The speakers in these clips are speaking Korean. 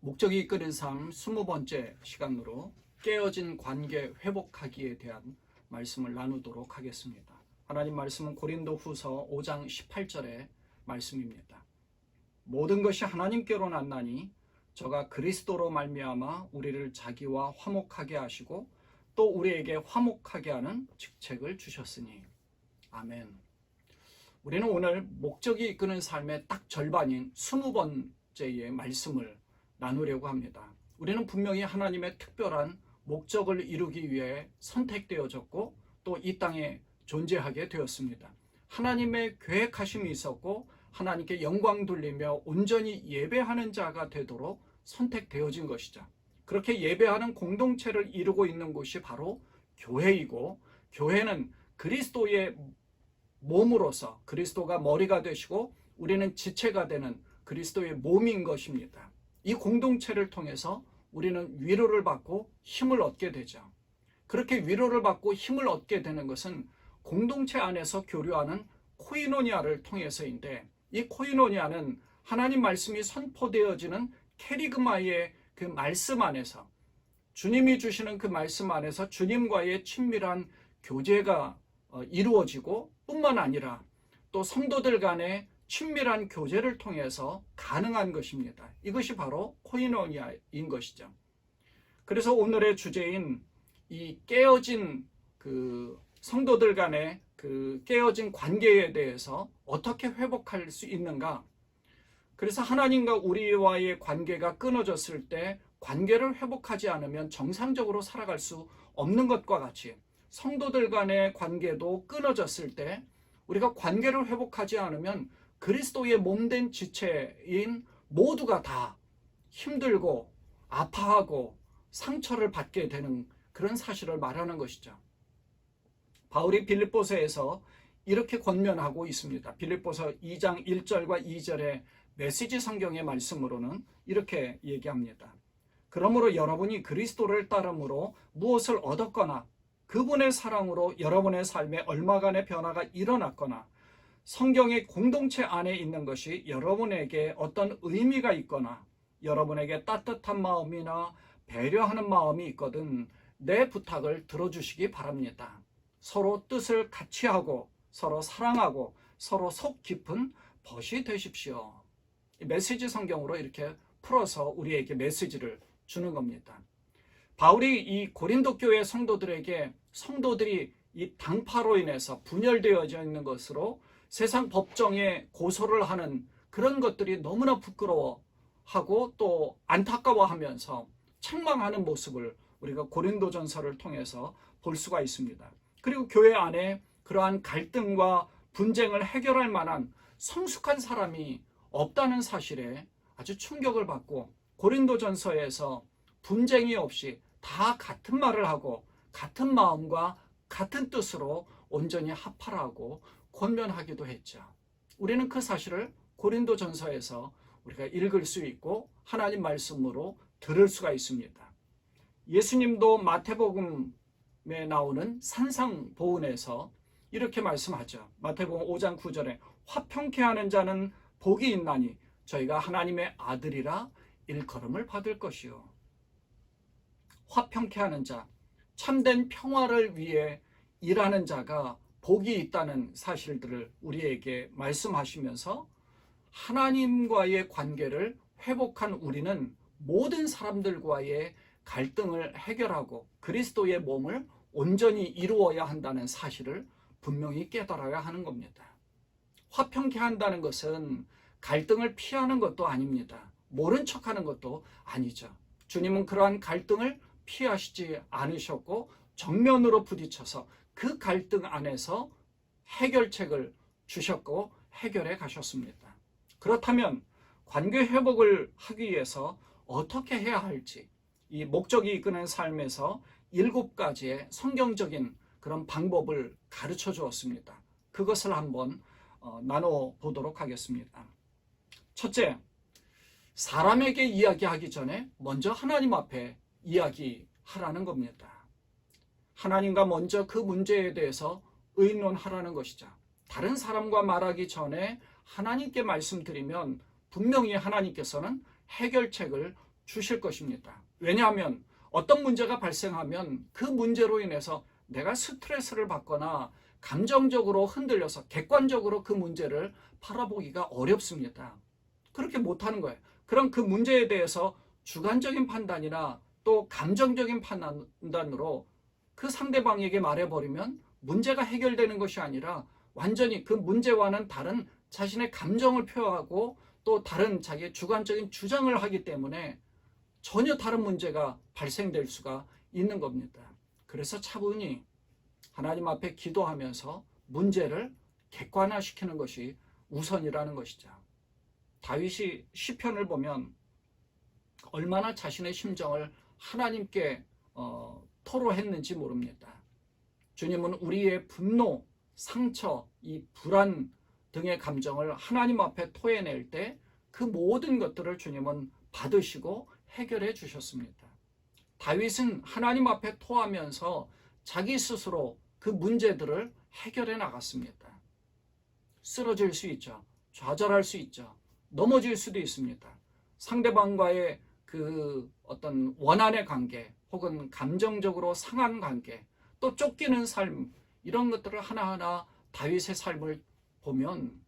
목적이 이끄는 삶 20번째 시간으로 깨어진 관계 회복하기에 대한 말씀을 나누도록 하겠습니다. 하나님 말씀은 고린도후서 5장 18절의 말씀입니다. 모든 것이 하나님께로 났나니 저가 그리스도로 말미암아 우리를 자기와 화목하게 하시고 또 우리에게 화목하게 하는 직책을 주셨으니. 아멘. 우리는 오늘 목적이 이끄는 삶의 딱 절반인 20번째의 말씀을 나누려고 합니다. 우리는 분명히 하나님의 특별한 목적을 이루기 위해 선택되어졌고 또 이 땅에 존재하게 되었습니다. 하나님의 계획하심이 있었고 하나님께 영광 돌리며 온전히 예배하는 자가 되도록 선택되어진 것이죠. 그렇게 예배하는 공동체를 이루고 있는 곳이 바로 교회이고, 교회는 그리스도의 몸으로서 그리스도가 머리가 되시고 우리는 지체가 되는 그리스도의 몸인 것입니다. 이 공동체를 통해서 우리는 위로를 받고 힘을 얻게 되죠. 그렇게 위로를 받고 힘을 얻게 되는 것은 공동체 안에서 교류하는 코이노니아를 통해서인데, 이 코이노니아는 하나님 말씀이 선포되어지는 캐리그마의 그 말씀 안에서, 주님이 주시는 그 말씀 안에서 주님과의 친밀한 교제가 이루어지고 뿐만 아니라 또 성도들 간의 친밀한 교제를 통해서 가능한 것입니다. 이것이 바로 코이노니아인 것이죠. 그래서 오늘의 주제인 이 깨어진 성도들 간의 깨어진 관계에 대해서 어떻게 회복할 수 있는가? 그래서 하나님과 우리와의 관계가 끊어졌을 때 관계를 회복하지 않으면 정상적으로 살아갈 수 없는 것과 같이 성도들 간의 관계도 끊어졌을 때 우리가 관계를 회복하지 않으면 그리스도의 몸된 지체인 모두가 다 힘들고 아파하고 상처를 받게 되는 그런 사실을 말하는 것이죠. 바울이 빌립보서에서 이렇게 권면하고 있습니다. 빌립보서 2장 1절과 2절의 메시지 성경의 말씀으로는 이렇게 얘기합니다. 그러므로 여러분이 그리스도를 따름으로 무엇을 얻었거나 그분의 사랑으로 여러분의 삶에 얼마간의 변화가 일어났거나 성경의 공동체 안에 있는 것이 여러분에게 어떤 의미가 있거나 여러분에게 따뜻한 마음이나 배려하는 마음이 있거든 내 부탁을 들어주시기 바랍니다. 서로 뜻을 같이 하고 서로 사랑하고 서로 속 깊은 벗이 되십시오. 메시지 성경으로 이렇게 풀어서 우리에게 메시지를 주는 겁니다. 바울이 이 고린도 교회 성도들에게 성도들이 이 당파로 인해서 분열되어져 있는 것으로 세상 법정에 고소를 하는 그런 것들이 너무나 부끄러워하고 또 안타까워하면서 책망하는 모습을 우리가 고린도전서를 통해서 볼 수가 있습니다. 그리고 교회 안에 그러한 갈등과 분쟁을 해결할 만한 성숙한 사람이 없다는 사실에 아주 충격을 받고 고린도전서에서 분쟁이 없이 다 같은 말을 하고 같은 마음과 같은 뜻으로 온전히 합하라고 권면하기도 했죠. 우리는 그 사실을 고린도전서에서 우리가 읽을 수 있고 하나님 말씀으로 들을 수가 있습니다. 예수님도 마태복음에 나오는 산상보훈에서 이렇게 말씀하죠. 마태복음 5장 9절에 화평케 하는 자는 복이 있나니 저희가 하나님의 아들이라 일컬음을 받을 것이요. 화평케 하는 자, 참된 평화를 위해 일하는 자가 복이 있다는 사실들을 우리에게 말씀하시면서 하나님과의 관계를 회복한 우리는 모든 사람들과의 갈등을 해결하고 그리스도의 몸을 온전히 이루어야 한다는 사실을 분명히 깨달아야 하는 겁니다. 화평케 한다는 것은 갈등을 피하는 것도 아닙니다. 모른 척하는 것도 아니죠. 주님은 그러한 갈등을 피하시지 않으셨고 정면으로 부딪혀서 그 갈등 안에서 해결책을 주셨고 해결해 가셨습니다. 그렇다면 관계 회복을 하기 위해서 어떻게 해야 할지 이 목적이 이끄는 삶에서 7가지의 성경적인 그런 방법을 가르쳐 주었습니다. 그것을 한번 나눠보도록 하겠습니다. 첫째, 사람에게 이야기하기 전에 먼저 하나님 앞에 이야기하라는 겁니다. 하나님과 먼저 그 문제에 대해서 의논하라는 것이죠. 다른 사람과 말하기 전에 하나님께 말씀드리면 분명히 하나님께서는 해결책을 주실 것입니다. 왜냐하면 어떤 문제가 발생하면 그 문제로 인해서 내가 스트레스를 받거나 감정적으로 흔들려서 객관적으로 그 문제를 바라보기가 어렵습니다. 그렇게 못하는 거예요. 그럼 그 문제에 대해서 주관적인 판단이나 또 감정적인 판단으로 그 상대방에게 말해버리면 문제가 해결되는 것이 아니라 완전히 그 문제와는 다른 자신의 감정을 표하고 또 다른 자기의 주관적인 주장을 하기 때문에 전혀 다른 문제가 발생될 수가 있는 겁니다. 그래서 차분히 하나님 앞에 기도하면서 문제를 객관화시키는 것이 우선이라는 것이죠. 다윗이 시편을 보면 얼마나 자신의 심정을 하나님께 토로했는지 모릅니다. 주님은 우리의 분노, 상처, 이 불안 등의 감정을 하나님 앞에 토해낼 때 그 모든 것들을 주님은 받으시고 해결해 주셨습니다. 다윗은 하나님 앞에 토하면서 자기 스스로 그 문제들을 해결해 나갔습니다. 쓰러질 수 있죠. 좌절할 수 있죠. 넘어질 수도 있습니다. 상대방과의 그 어떤 원한의 관계 혹은 감정적으로 상한 관계 또 쫓기는 삶 이런 것들을 하나하나 다윗의 삶을 보면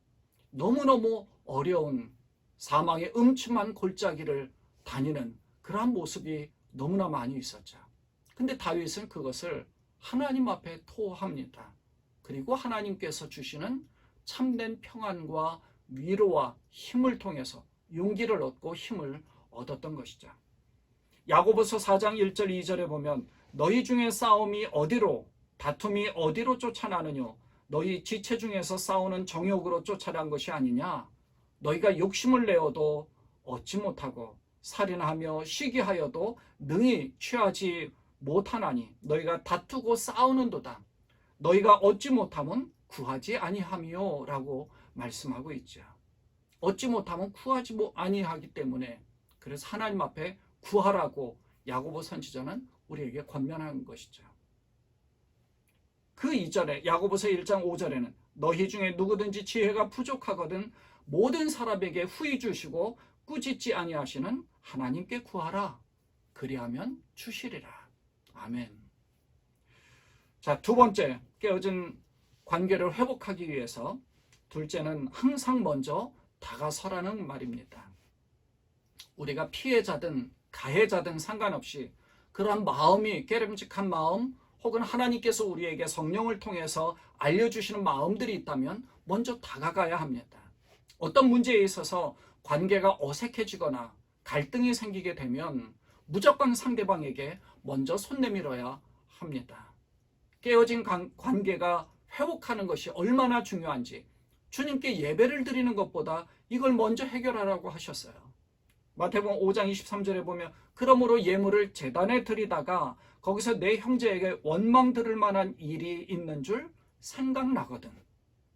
너무너무 어려운 사망의 음침한 골짜기를 다니는 그러한 모습이 너무나 많이 있었죠. 근데 다윗은 그것을 하나님 앞에 토합니다. 그리고 하나님께서 주시는 참된 평안과 위로와 힘을 통해서 용기를 얻고 힘을 얻었던 것이죠. 야고보서 4장 1절 2절에 보면 너희 중에 싸움이 어디로 다툼이 어디로 쫓아나느뇨 너희 지체 중에서 싸우는 정욕으로 쫓아난 것이 아니냐 너희가 욕심을 내어도 얻지 못하고 살인하며 시기하여도 능히 취하지 못하나니 너희가 다투고 싸우는도다 너희가 얻지 못하면 구하지 아니하며 라고 말씀하고 있죠. 얻지 못하면 구하지 아니하기 때문에 그래서 하나님 앞에 구하라고 야고보 선지자는 우리에게 권면한 것이죠. 그 이전에 야고보서 1장 5절에는 너희 중에 누구든지 지혜가 부족하거든 모든 사람에게 후히 주시고 꾸짖지 아니하시는 하나님께 구하라 그리하면 주시리라. 아멘. 자, 두 번째 깨어진 관계를 회복하기 위해서 둘째는 항상 먼저 다가서라는 말입니다. 우리가 피해자든 가해자든 상관없이 그러한 마음이 깨름직한 마음 혹은 하나님께서 우리에게 성령을 통해서 알려주시는 마음들이 있다면 먼저 다가가야 합니다. 어떤 문제에 있어서 관계가 어색해지거나 갈등이 생기게 되면 무조건 상대방에게 먼저 손 내밀어야 합니다. 깨어진 관계가 회복하는 것이 얼마나 중요한지 주님께 예배를 드리는 것보다 이걸 먼저 해결하라고 하셨어요. 마태복음 5장 23절에 보면 그러므로 예물을 제단에 드리다가 거기서 내 형제에게 원망 들을 만한 일이 있는 줄 생각나거든.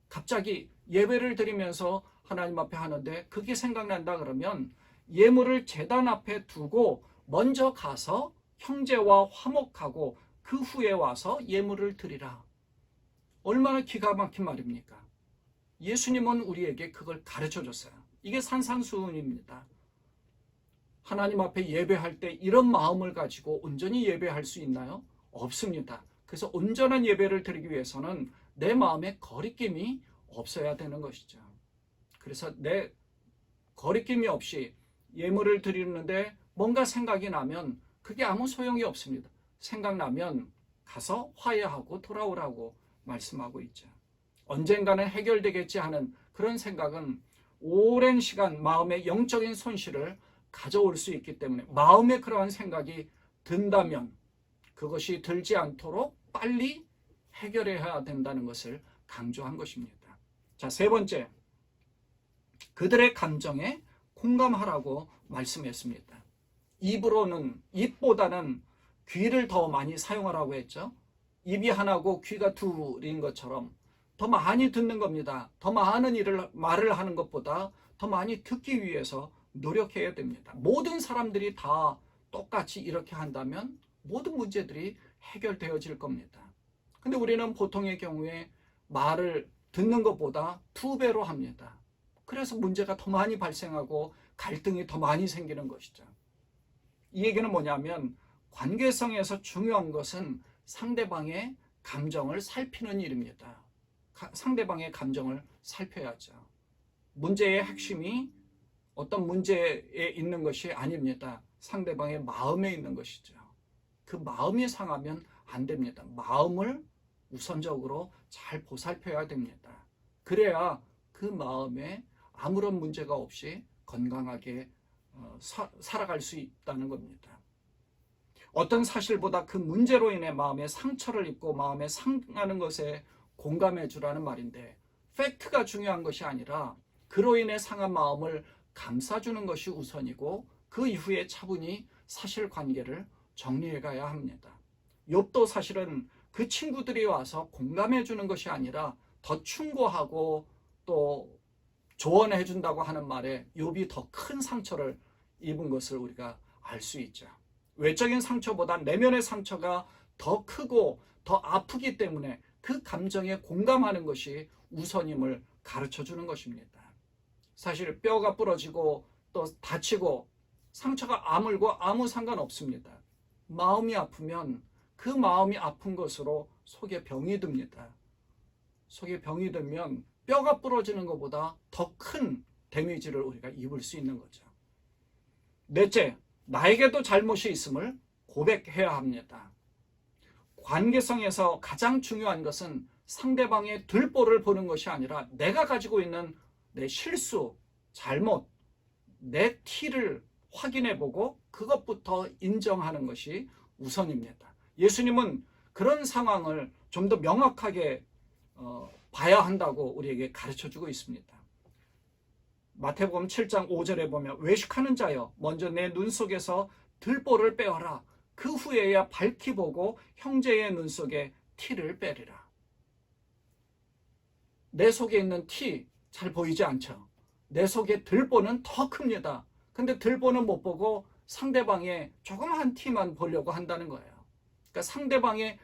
갑자기 예배를 드리면서 하나님 앞에 하는데 그게 생각난다 그러면 예물을 제단 앞에 두고 먼저 가서 형제와 화목하고 그 후에 와서 예물을 드리라. 얼마나 기가 막힌 말입니까? 예수님은 우리에게 그걸 가르쳐 줬어요. 이게 산상수훈입니다. 하나님 앞에 예배할 때 이런 마음을 가지고 온전히 예배할 수 있나요? 없습니다. 그래서 온전한 예배를 드리기 위해서는 내 마음에 거리낌이 없어야 되는 것이죠. 그래서 내 거리낌이 없이 예물을 드리는데 뭔가 생각이 나면 그게 아무 소용이 없습니다. 생각나면 가서 화해하고 돌아오라고 말씀하고 있죠. 언젠가는 해결되겠지 하는 그런 생각은 오랜 시간 마음의 영적인 손실을 가져올 수 있기 때문에 마음에 그러한 생각이 든다면 그것이 들지 않도록 빨리 해결해야 된다는 것을 강조한 것입니다. 자, 세 번째, 그들의 감정에 공감하라고 말씀했습니다. 입보다는 귀를 더 많이 사용하라고 했죠. 입이 하나고 귀가 둘인 것처럼 더 많이 듣는 겁니다. 더 많은 말을 하는 것보다 더 많이 듣기 위해서 노력해야 됩니다. 모든 사람들이 다 똑같이 이렇게 한다면 모든 문제들이 해결되어질 겁니다. 근데 우리는 보통의 경우에 말을 듣는 것보다 2배로 합니다. 그래서 문제가 더 많이 발생하고 갈등이 더 많이 생기는 것이죠. 이 얘기는 뭐냐면 관계성에서 중요한 것은 상대방의 감정을 살피는 일입니다. 상대방의 감정을 살펴야죠. 문제의 핵심이 어떤 문제에 있는 것이 아닙니다. 상대방의 마음에 있는 것이죠. 그 마음이 상하면 안 됩니다. 마음을 우선적으로 잘 보살펴야 됩니다. 그래야 그 마음에 아무런 문제가 없이 건강하게 살아갈 수 있다는 겁니다. 어떤 사실보다 그 문제로 인해 마음에 상처를 입고 마음에 상하는 것에 공감해 주라는 말인데, 팩트가 중요한 것이 아니라 그로 인해 상한 마음을 감싸주는 것이 우선이고 그 이후에 차분히 사실관계를 정리해 가야 합니다. 욥도 사실은 그 친구들이 와서 공감해 주는 것이 아니라 더 충고하고 또 조언해 준다고 하는 말에 욥이 더 큰 상처를 입은 것을 우리가 알 수 있죠. 외적인 상처보다 내면의 상처가 더 크고 더 아프기 때문에 그 감정에 공감하는 것이 우선임을 가르쳐 주는 것입니다. 사실 뼈가 부러지고 또 다치고 상처가 아물고 아무 상관없습니다. 마음이 아프면 그 마음이 아픈 것으로 속에 병이 듭니다. 속에 병이 들면 뼈가 부러지는 것보다 더 큰 데미지를 우리가 입을 수 있는 거죠. 넷째, 나에게도 잘못이 있음을 고백해야 합니다. 관계성에서 가장 중요한 것은 상대방의 들보를 보는 것이 아니라 내가 가지고 있는 내 실수, 잘못, 내 티를 확인해보고 그것부터 인정하는 것이 우선입니다. 예수님은 그런 상황을 좀 더 명확하게 봐야 한다고 우리에게 가르쳐주고 있습니다. 마태복음 7장 5절에 보면 외식하는 자여 먼저 내 눈 속에서 들보를 빼어라. 그 후에야 밝히 보고 형제의 눈 속에 티를 빼리라. 내 속에 있는 티 잘 보이지 않죠? 내 속에 들보는 더 큽니다. 근데 들보는 못 보고 상대방의 조그마한 티만 보려고 한다는 거예요. 그러니까 상대방의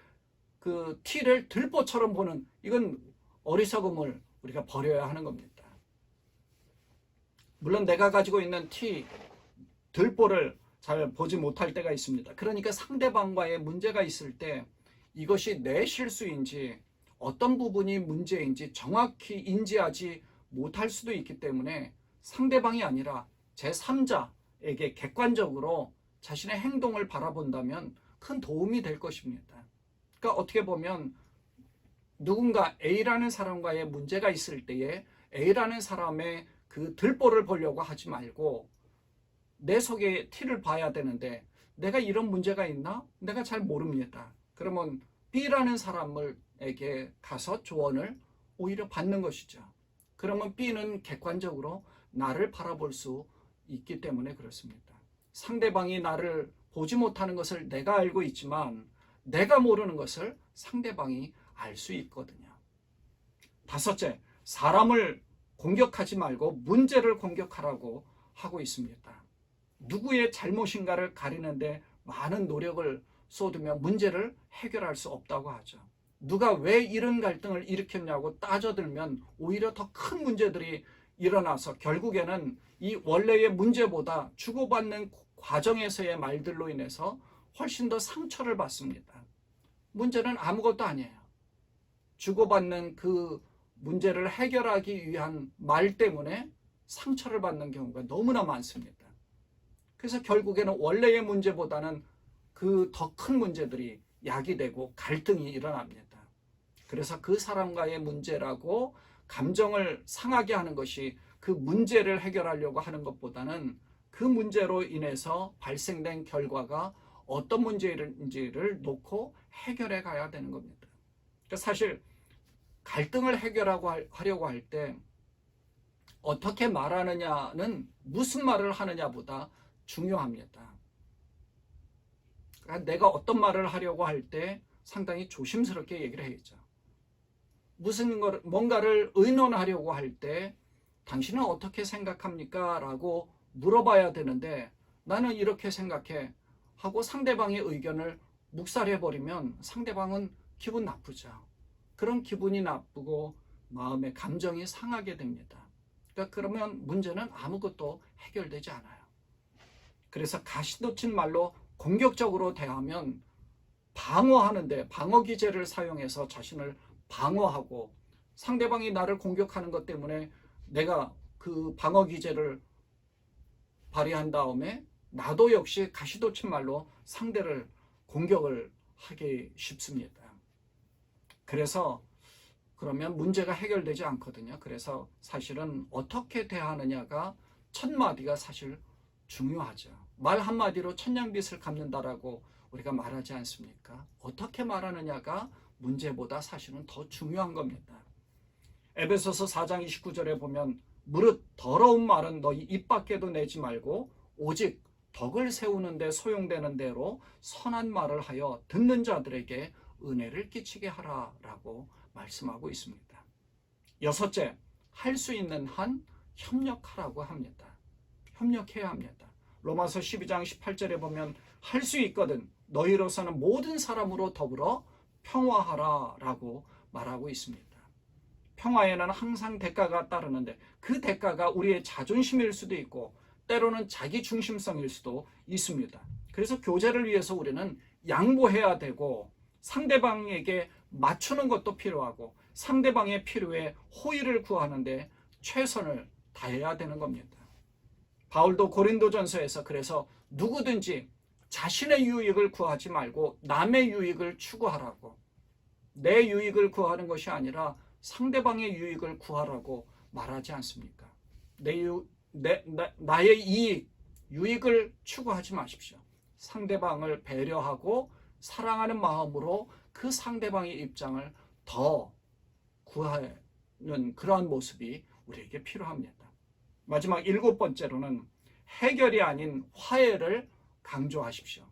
그 티를 들보처럼 보는, 이건 어리석음을 우리가 버려야 하는 겁니다. 물론 내가 가지고 있는 티, 들보를 잘 보지 못할 때가 있습니다. 그러니까 상대방과의 문제가 있을 때 이것이 내 실수인지 어떤 부분이 문제인지 정확히 인지하지 못할 수도 있기 때문에 상대방이 아니라 제3자에게 객관적으로 자신의 행동을 바라본다면 큰 도움이 될 것입니다. 그러니까 어떻게 보면 누군가 A라는 사람과의 문제가 있을 때에 A라는 사람의 그 들보를 보려고 하지 말고 내 속에 티를 봐야 되는데, 내가 이런 문제가 있나? 내가 잘 모릅니다. 그러면 B라는 사람에게 가서 조언을 오히려 받는 것이죠. 그러면 B는 객관적으로 나를 바라볼 수 있기 때문에 그렇습니다. 상대방이 나를 보지 못하는 것을 내가 알고 있지만 내가 모르는 것을 상대방이 알 수 있거든요. 다섯째, 사람을 공격하지 말고 문제를 공격하라고 하고 있습니다. 누구의 잘못인가를 가리는데 많은 노력을 쏟으며 문제를 해결할 수 없다고 하죠. 누가 왜 이런 갈등을 일으켰냐고 따져들면 오히려 더 큰 문제들이 일어나서 결국에는 이 원래의 문제보다 주고받는 과정에서의 말들로 인해서 훨씬 더 상처를 받습니다. 문제는 아무것도 아니에요. 주고받는 그 문제를 해결하기 위한 말 때문에 상처를 받는 경우가 너무나 많습니다. 그래서 결국에는 원래의 문제보다는 그 더 큰 문제들이 야기되고 갈등이 일어납니다. 그래서 그 사람과의 문제라고 감정을 상하게 하는 것이 그 문제를 해결하려고 하는 것보다는 그 문제로 인해서 발생된 결과가 어떤 문제인지를 놓고 해결해 가야 되는 겁니다. 그러니까 사실 갈등을 하려고 할 때 어떻게 말하느냐는 무슨 말을 하느냐보다 중요합니다. 그러니까 내가 어떤 말을 하려고 할 때 상당히 조심스럽게 얘기를 해야죠. 뭔가를 의논하려고 할 때 당신은 어떻게 생각합니까? 라고 물어봐야 되는데 나는 이렇게 생각해 하고 상대방의 의견을 묵살해버리면 상대방은 기분 나쁘죠. 그런 기분이 나쁘고 마음의 감정이 상하게 됩니다. 그러니까 그러면 문제는 아무것도 해결되지 않아요. 그래서 가시돋친 말로 공격적으로 대하면 방어하는데 방어 기제를 사용해서 자신을 방어하고 상대방이 나를 공격하는 것 때문에 내가 그 방어 기제를 발휘한 다음에 나도 역시 가시돋친 말로 상대를 공격을 하기 쉽습니다. 그래서 그러면 문제가 해결되지 않거든요. 그래서 사실은 어떻게 대하느냐가 첫 마디가 사실 중요하죠. 말 한마디로 천냥빚을 갚는다라고 우리가 말하지 않습니까? 어떻게 말하느냐가 문제보다 사실은 더 중요한 겁니다. 에베소서 4장 29절에 보면 무릇 더러운 말은 너희 입 밖에도 내지 말고 오직 덕을 세우는 데 소용되는 대로 선한 말을 하여 듣는 자들에게 은혜를 끼치게 하라라고 말씀하고 있습니다. 여섯째, 할 수 있는 한 협력하라고 합니다. 협력해야 합니다. 로마서 12장 18절에 보면 할 수 있거든 너희로서는 모든 사람으로 더불어 평화하라라고 말하고 있습니다. 평화에는 항상 대가가 따르는데 그 대가가 우리의 자존심일 수도 있고 때로는 자기 중심성일 수도 있습니다. 그래서 교제를 위해서 우리는 양보해야 되고 상대방에게 맞추는 것도 필요하고 상대방의 필요에 호의를 구하는데 최선을 다해야 되는 겁니다. 바울도 고린도전서에서 그래서 누구든지 자신의 유익을 구하지 말고 남의 유익을 추구하라고, 내 유익을 구하는 것이 아니라 상대방의 유익을 구하라고 말하지 않습니까? 나의 이익, 유익을 추구하지 마십시오. 상대방을 배려하고 사랑하는 마음으로 그 상대방의 입장을 더 구하는 그러한 모습이 우리에게 필요합니다. 마지막 7번째로는 해결이 아닌 화해를 강조하십시오.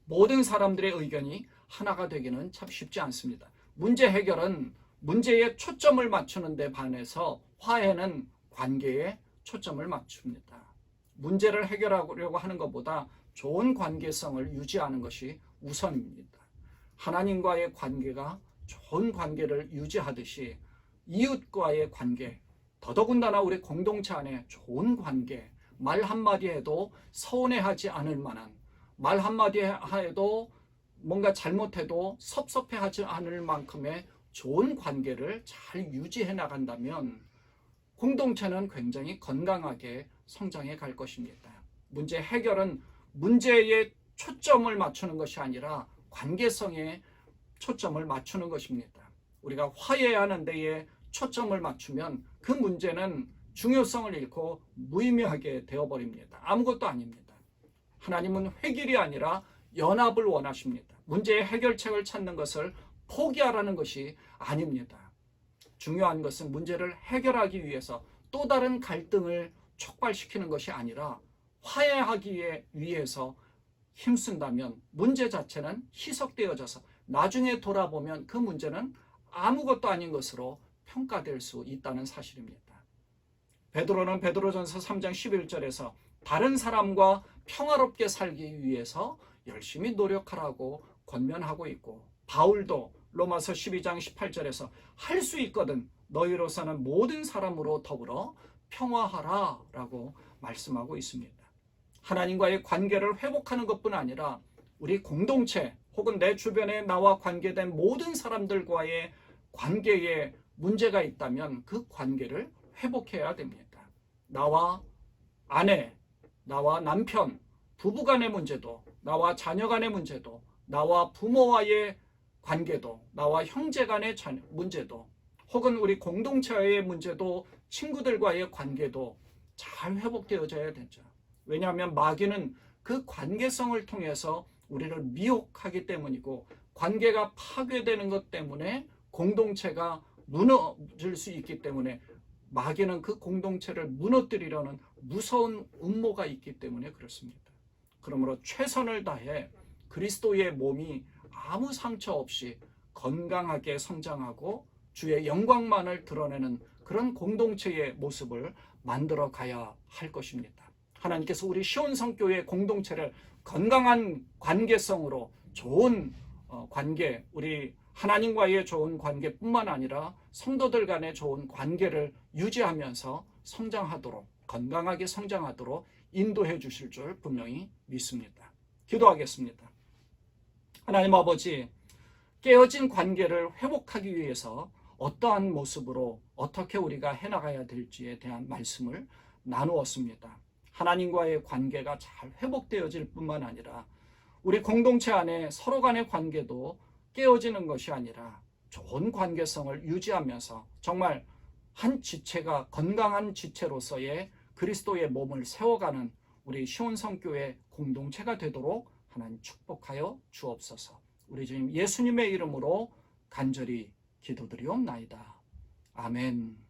모든 사람들의 의견이 하나가 되기는 참 쉽지 않습니다. 문제 해결은 문제에 초점을 맞추는 데 반해서 화해는 관계에 초점을 맞춥니다. 문제를 해결하려고 하는 것보다 좋은 관계성을 유지하는 것이 우선입니다. 하나님과의 관계가 좋은 관계를 유지하듯이 이웃과의 관계, 더더군다나 우리 공동체 안에 좋은 관계, 말 한마디 해도 서운해하지 않을 만한, 말 한마디 해도 뭔가 잘못해도 섭섭해하지 않을 만큼의 좋은 관계를 잘 유지해 나간다면 공동체는 굉장히 건강하게 성장해 갈 것입니다. 문제 해결은 문제에 초점을 맞추는 것이 아니라 관계성에 초점을 맞추는 것입니다. 우리가 화해하는 데에 초점을 맞추면 그 문제는 중요성을 잃고 무의미하게 되어버립니다. 아무것도 아닙니다. 하나님은 회길이 아니라 연합을 원하십니다. 문제의 해결책을 찾는 것을 포기하라는 것이 아닙니다. 중요한 것은 문제를 해결하기 위해서 또 다른 갈등을 촉발시키는 것이 아니라 화해하기 위해서 힘쓴다면 문제 자체는 희석되어져서 나중에 돌아보면 그 문제는 아무것도 아닌 것으로 평가될 수 있다는 사실입니다. 베드로는 베드로전서 3장 11절에서 다른 사람과 평화롭게 살기 위해서 열심히 노력하라고 권면하고 있고, 바울도 로마서 12장 18절에서 할 수 있거든 너희로서는 모든 사람으로 더불어 평화하라 라고 말씀하고 있습니다. 하나님과의 관계를 회복하는 것뿐 아니라 우리 공동체 혹은 내 주변에 나와 관계된 모든 사람들과의 관계에 문제가 있다면 그 관계를 회복해야 됩니다. 나와 아내, 나와 남편, 부부간의 문제도, 나와 자녀간의 문제도, 나와 부모와의 관계도, 나와 형제간의 문제도, 혹은 우리 공동체의 문제도, 친구들과의 관계도 잘 회복되어져야 되죠. 왜냐하면 마귀는 그 관계성을 통해서 우리를 미혹하기 때문이고, 관계가 파괴되는 것 때문에 공동체가 무너질 수 있기 때문에 마귀는 그 공동체를 무너뜨리려는 무서운 음모가 있기 때문에 그렇습니다. 그러므로 최선을 다해 그리스도의 몸이 아무 상처 없이 건강하게 성장하고 주의 영광만을 드러내는 그런 공동체의 모습을 만들어 가야 할 것입니다. 하나님께서 우리 시온성교회 공동체를 건강한 관계성으로 좋은 관계, 우리 하나님과의 좋은 관계뿐만 아니라 성도들 간의 좋은 관계를 유지하면서 성장하도록, 건강하게 성장하도록 인도해 주실 줄 분명히 믿습니다. 기도하겠습니다. 하나님 아버지, 깨어진 관계를 회복하기 위해서 어떠한 모습으로 어떻게 우리가 해나가야 될지에 대한 말씀을 나누었습니다. 하나님과의 관계가 잘 회복되어질 뿐만 아니라 우리 공동체 안에 서로 간의 관계도 깨어지는 것이 아니라 좋은 관계성을 유지하면서 정말 한 지체가 건강한 지체로서의 그리스도의 몸을 세워가는 우리 시온성교회 공동체가 되도록 하나님 축복하여 주옵소서. 우리 주님 예수님의 이름으로 간절히 기도드리옵나이다. 아멘.